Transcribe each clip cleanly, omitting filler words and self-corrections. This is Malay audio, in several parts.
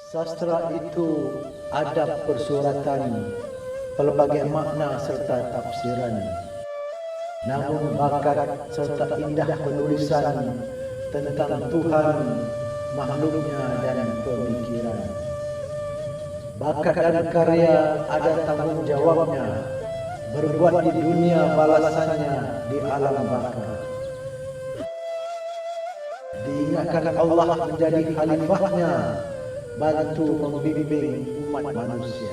Sastra itu adab persuratan, pelbagai makna serta tafsiran. Namun bakat serta indah penulisan tentang Tuhan, makhluknya dan pemikiran. Bakat dan karya ada tanggung jawabnya, berbuat di dunia balasannya di alam baka. Diingatkan Allah menjadi khalifahnya, bantu membimbing umat manusia.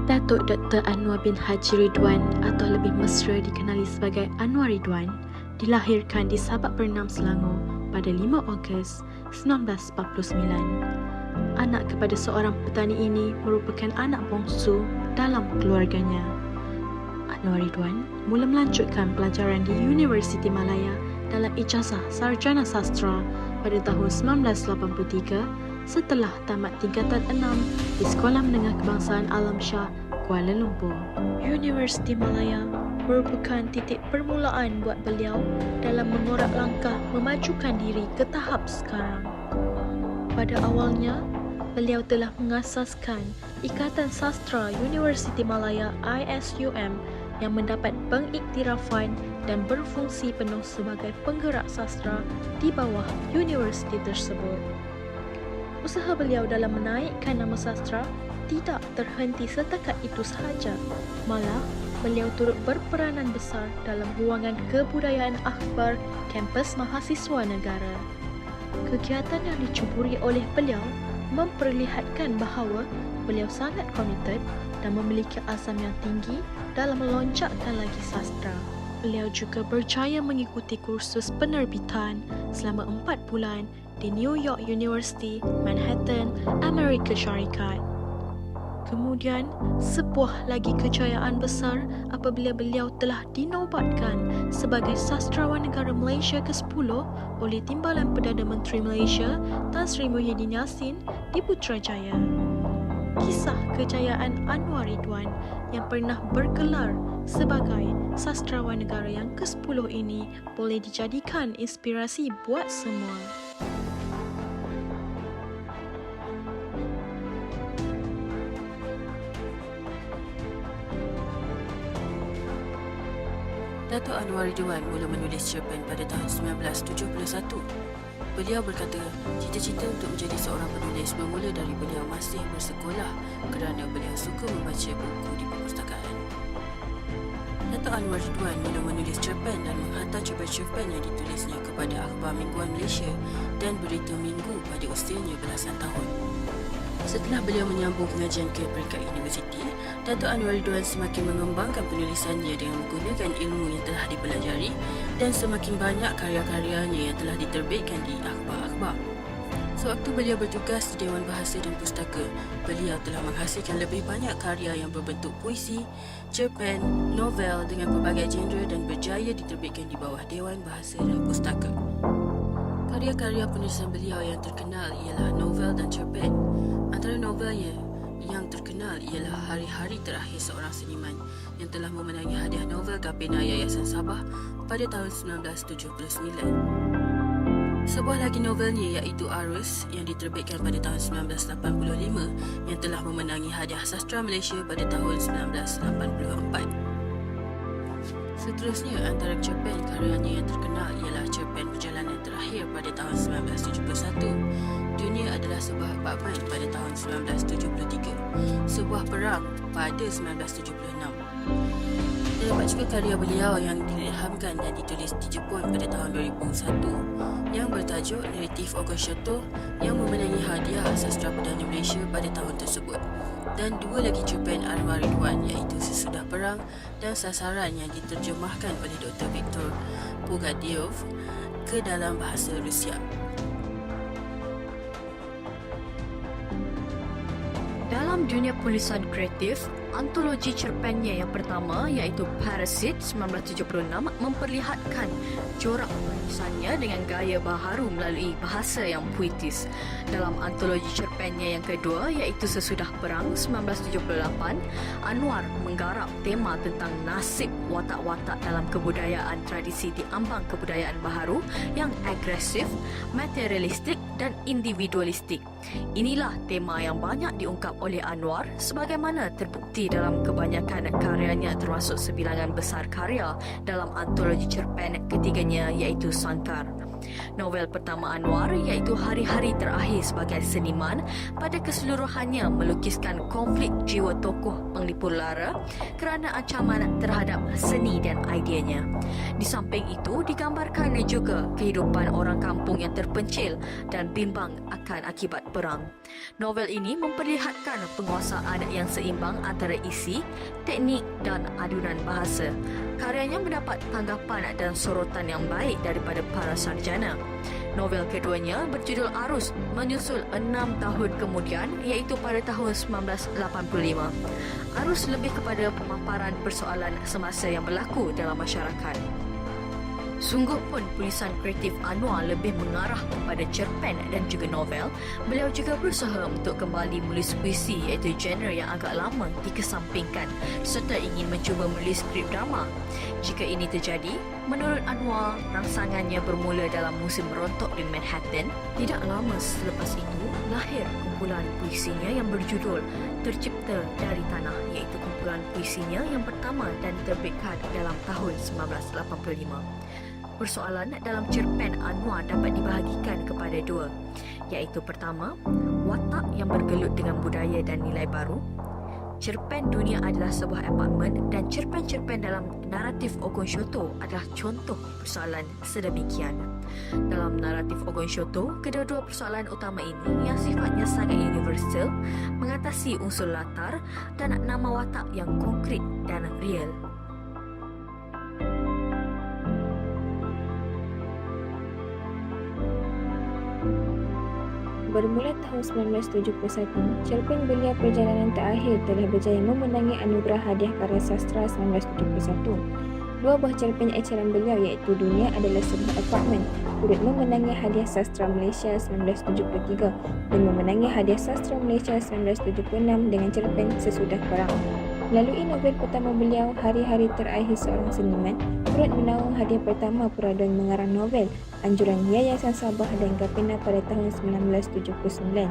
Datuk Dr. Anwar bin Haji Ridwan atau lebih mesra dikenali sebagai Anwar Ridwan dilahirkan di Sabak Bernam, Selangor pada 5 Ogos 1949. Anak kepada seorang petani ini merupakan anak bongsu dalam keluarganya. Anwar Ridwan mula melanjutkan pelajaran di Universiti Malaya dalam ijazah sarjana sastra pada tahun 1983 setelah tamat tingkatan 6 di Sekolah Menengah Kebangsaan Alam Shah, Kuala Lumpur. Universiti Malaya merupakan titik permulaan buat beliau dalam mengorak langkah memajukan diri ke tahap sekarang. Pada awalnya, beliau telah mengasaskan Ikatan Sastra Universiti Malaya ISUM yang mendapat pengiktirafan dan berfungsi penuh sebagai penggerak sastra di bawah universiti tersebut. Usaha beliau dalam menaikkan nama sastra tidak terhenti setakat itu sahaja. Malah, beliau turut berperanan besar dalam ruangan kebudayaan akhbar kampus mahasiswa negara. Kegiatan yang dicuburi oleh beliau memperlihatkan bahawa beliau sangat komited dan memiliki azam yang tinggi dalam melonjakkan lagi sastra. Beliau juga berjaya mengikuti kursus penerbitan selama 4 bulan di New York University, Manhattan, Amerika Syarikat. Kemudian, sebuah lagi kejayaan besar apabila beliau telah dinobatkan sebagai Sastrawan Negara Malaysia ke-10 oleh Timbalan Perdana Menteri Malaysia Tan Sri Muhyiddin Yassin di Putrajaya. Kisah kejayaan Anwar Ridwan yang pernah bergelar sebagai Sastrawan Negara yang ke-10 ini boleh dijadikan inspirasi buat semua. Datuk Anwar Ridwan mula menulis cerpen pada tahun 1971. Beliau berkata, cita-cita untuk menjadi seorang penulis bermula dari beliau masih bersekolah kerana beliau suka membaca buku di perpustakaan. Datuk Anwar Ridwan mula menulis cerpen dan menghantar cerpen-cerpen yang ditulisnya kepada akhbar mingguan Malaysia dan berita minggu pada usianya belasan tahun. Setelah beliau menyambung pengajian ke peringkat universiti, Datuk Anwar Ridwan semakin mengembangkan penulisannya dengan menggunakan ilmu yang telah dipelajari dan semakin banyak karya-karyanya yang telah diterbitkan di akhbar-akhbar. Sewaktu beliau bertugas di Dewan Bahasa dan Pustaka, beliau telah menghasilkan lebih banyak karya yang berbentuk puisi, cerpen, novel dengan pelbagai genre dan berjaya diterbitkan di bawah Dewan Bahasa dan Pustaka. Karya-karya penulisan beliau yang terkenal ialah novel dan cerpen. Antara novelnya yang terkenal ialah Hari-Hari Terakhir Seorang Seniman yang telah memenangi hadiah novel Gapena Yayasan Sabah pada tahun 1979. Sebuah lagi novelnya iaitu Arus yang diterbitkan pada tahun 1985 yang telah memenangi hadiah sastra Malaysia pada tahun 1984. Seterusnya, antara cerpen karyanya yang terkenal ialah cerpen Perjalanan Terakhir pada tahun 1971, Dunia Adalah Sebuah Apartmen pada tahun 1973, Sebuah Perang pada 1976. Terdapat juga karya beliau yang diilhamkan dan ditulis di Jepun pada tahun 2001 yang bertajuk Narrative Okoshoto yang memenangi hadiah sastra Perdana Malaysia pada tahun tersebut, dan dua lagi cerpen Anwar Ridwan iaitu Sesudah Perang dan Sasaran yang diterjemahkan oleh Dr. Viktor Pogadev ke dalam bahasa Rusia. Dalam dunia penulisan kreatif, Antologi cerpennya yang pertama iaitu Parasite 1976 memperlihatkan corak penulisannya dengan gaya baharu melalui bahasa yang puitis. Dalam antologi cerpennya yang kedua iaitu Sesudah Perang 1978, Anwar menggarap tema tentang nasib watak-watak dalam kebudayaan tradisi di ambang kebudayaan baharu yang agresif, materialistik dan individualistik. Inilah tema yang banyak diungkap oleh Anwar sebagaimana terbukti dalam kebanyakan karyanya termasuk sebilangan besar karya dalam antologi cerpen ketiganya iaitu Sangkar. Novel pertama Anwar iaitu Hari-Hari Terakhir sebagai seniman pada keseluruhannya melukiskan konflik jiwa tokoh penglipur lara kerana ancaman terhadap seni dan ideanya. Di samping itu digambarkan juga kehidupan orang kampung yang terpencil dan bimbang akan akibat perang. Novel ini memperlihatkan penguasaan yang seimbang antara isi, teknik dan adunan bahasa. Karyanya mendapat tanggapan dan sorotan yang baik daripada para sarjana. Novel keduanya berjudul Arus menyusul 6 tahun kemudian iaitu pada tahun 1985. Arus lebih kepada pemaparan persoalan semasa yang berlaku dalam masyarakat. Sungguh pun tulisan kreatif Anwar lebih mengarah kepada cerpen dan juga novel. Beliau juga berusaha untuk kembali menulis puisi iaitu genre yang agak lama dikesampingkan serta ingin mencuba menulis skrip drama. Jika ini terjadi, menurut Anwar, rangsangannya bermula dalam musim rontok di Manhattan. Tidak lama selepas itu, lahir kumpulan puisinya yang berjudul Tercipta dari Tanah iaitu kumpulan puisinya yang pertama dan diterbitkan dalam tahun 1985. Persoalan dalam cerpen Anwar dapat dibahagikan kepada dua, iaitu pertama, watak yang bergelut dengan budaya dan nilai baru. Cerpen Dunia adalah sebuah apartmen dan cerpen-cerpen dalam naratif Ogon Shoto adalah contoh persoalan sedemikian. Dalam naratif Ogon Shoto, kedua-dua persoalan utama ini yang sifatnya sangat universal mengatasi unsur latar dan nama watak yang konkret dan real. Bermula tahun 1971, cerpen beliau Perjalanan Terakhir telah berjaya memenangi anugerah hadiah karya sastra 1971. Dua buah cerpen eceran beliau iaitu Dunia Adalah Sebuah Apartmen turut memenangi hadiah sastra Malaysia 1973 dan memenangi hadiah sastra Malaysia 1976 dengan cerpen Sesudah Perang. Melalui novel pertama beliau, Hari-Hari Terakhir Seorang Seniman, turut menaung hadiah pertama peraduan mengarang novel anjuran Yayasan Sabah dan Gapina pada tahun 1979.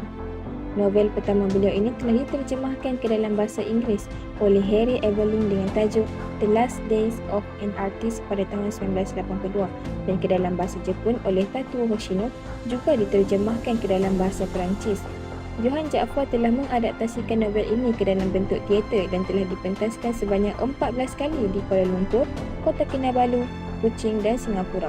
Novel pertama beliau ini telah diterjemahkan ke dalam bahasa Inggeris oleh Harry Eveling dengan tajuk The Last Days of an Artist pada tahun 1982 dan ke dalam bahasa Jepun oleh Tatsuo Hoshino, juga diterjemahkan ke dalam bahasa Perancis. Johann Jaafar telah mengadaptasikan novel ini ke dalam bentuk teater dan telah dipentaskan sebanyak 14 kali di Kuala Lumpur, Kota Kinabalu, Kuching dan Singapura.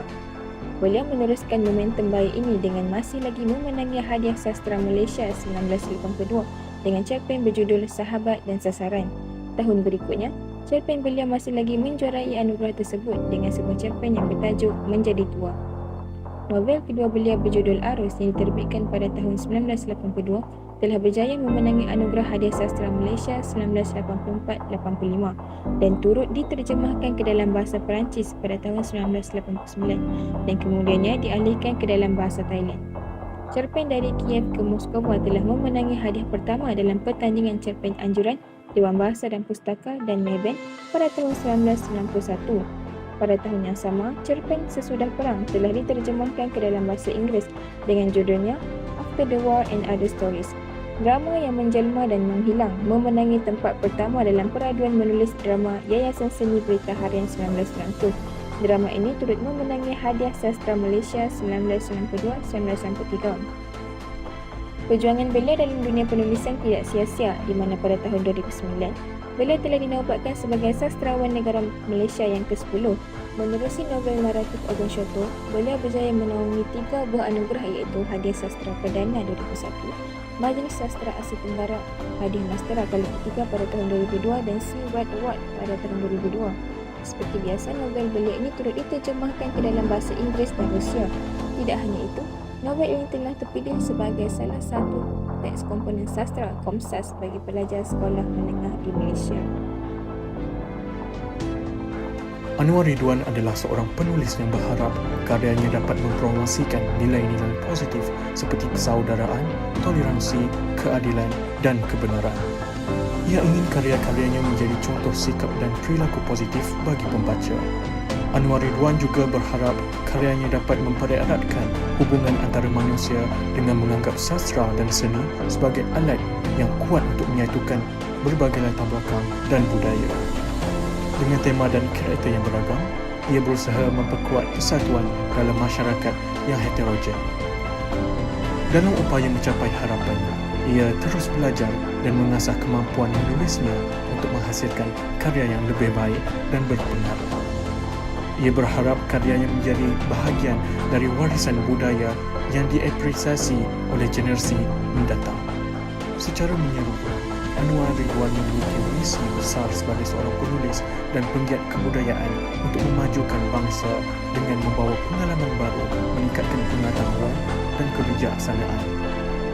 Beliau meneruskan momentum baik ini dengan masih lagi memenangi hadiah sastra Malaysia 1982 dengan cerpen berjudul Sahabat dan Sasaran. Tahun berikutnya, cerpen beliau masih lagi menjuarai anugerah tersebut dengan sebuah cerpen yang bertajuk Menjadi Tua. Novel kedua beliau berjudul Arus yang diterbitkan pada tahun 1982 telah berjaya memenangi anugerah hadiah sastra Malaysia 1984-85 dan turut diterjemahkan ke dalam bahasa Perancis pada tahun 1989 dan kemudiannya dialihkan ke dalam bahasa Thailand. Cerpen Dari Kiev ke Moskova telah memenangi hadiah pertama dalam pertandingan cerpen anjuran Dewan Bahasa dan Pustaka dan Maybank pada tahun 1991. Pada tahun yang sama, cerpen Sesudah Perang telah diterjemahkan ke dalam bahasa Inggeris dengan judulnya After the War and Other Stories. Drama yang menjelma dan menghilang memenangi tempat pertama dalam peraduan menulis drama Yayasan Seni Berita Harian 1990. Drama ini turut memenangi hadiah sastra Malaysia 1992-1993. Perjuangan beliau dalam dunia penulisan tidak sia-sia di mana pada tahun 2009, beliau telah dinobatkan sebagai sastrawan negara Malaysia yang ke-10. Menerusi novel naratif Ogon Shoto, beliau berjaya menaungi 3 buah anugerah iaitu Hadiah Sastra Perdana 2001, Majlis Sastra Asia Tenggara, Hadiah Mastera kali ketiga pada tahun 2002 dan Seaward Award pada tahun 2002. Seperti biasa, novel beliau ini turut diterjemahkan ke dalam bahasa Inggeris dan Rusia. Tidak hanya itu, novel ini telah terpilih sebagai salah satu teks komponen sastra Komsas bagi pelajar sekolah menengah di Malaysia. Anwar Ridwan adalah seorang penulis yang berharap karyanya dapat mempromosikan nilai-nilai positif seperti persaudaraan, toleransi, keadilan dan kebenaran. Ia ingin karya-karyanya menjadi contoh sikap dan perilaku positif bagi pembaca. Anwar Ridwan juga berharap karyanya dapat mempereratkan hubungan antara manusia dengan menganggap sastra dan seni sebagai alat yang kuat untuk menyatukan berbagai latar belakang dan budaya. Dengan tema dan karakter yang beragam, ia berusaha memperkuat persatuan dalam masyarakat yang heterogen. Dalam upaya mencapai harapannya, ia terus belajar dan mengasah kemampuan menulisnya untuk menghasilkan karya yang lebih baik dan berpengaruh. Ia berharap karyanya menjadi bahagian dari warisan budaya yang diapresiasi oleh generasi mendatang. Secara menyerupa, Anwar Ridwan memiliki misi besar sebagai seorang penulis dan penggiat kebudayaan untuk memajukan bangsa dengan membawa pengalaman baru, meningkatkan pengetahuan dan kebijaksanaan,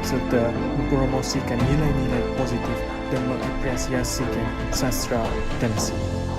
serta mempromosikan nilai-nilai positif dan mengapresiasikan sastra dan seni.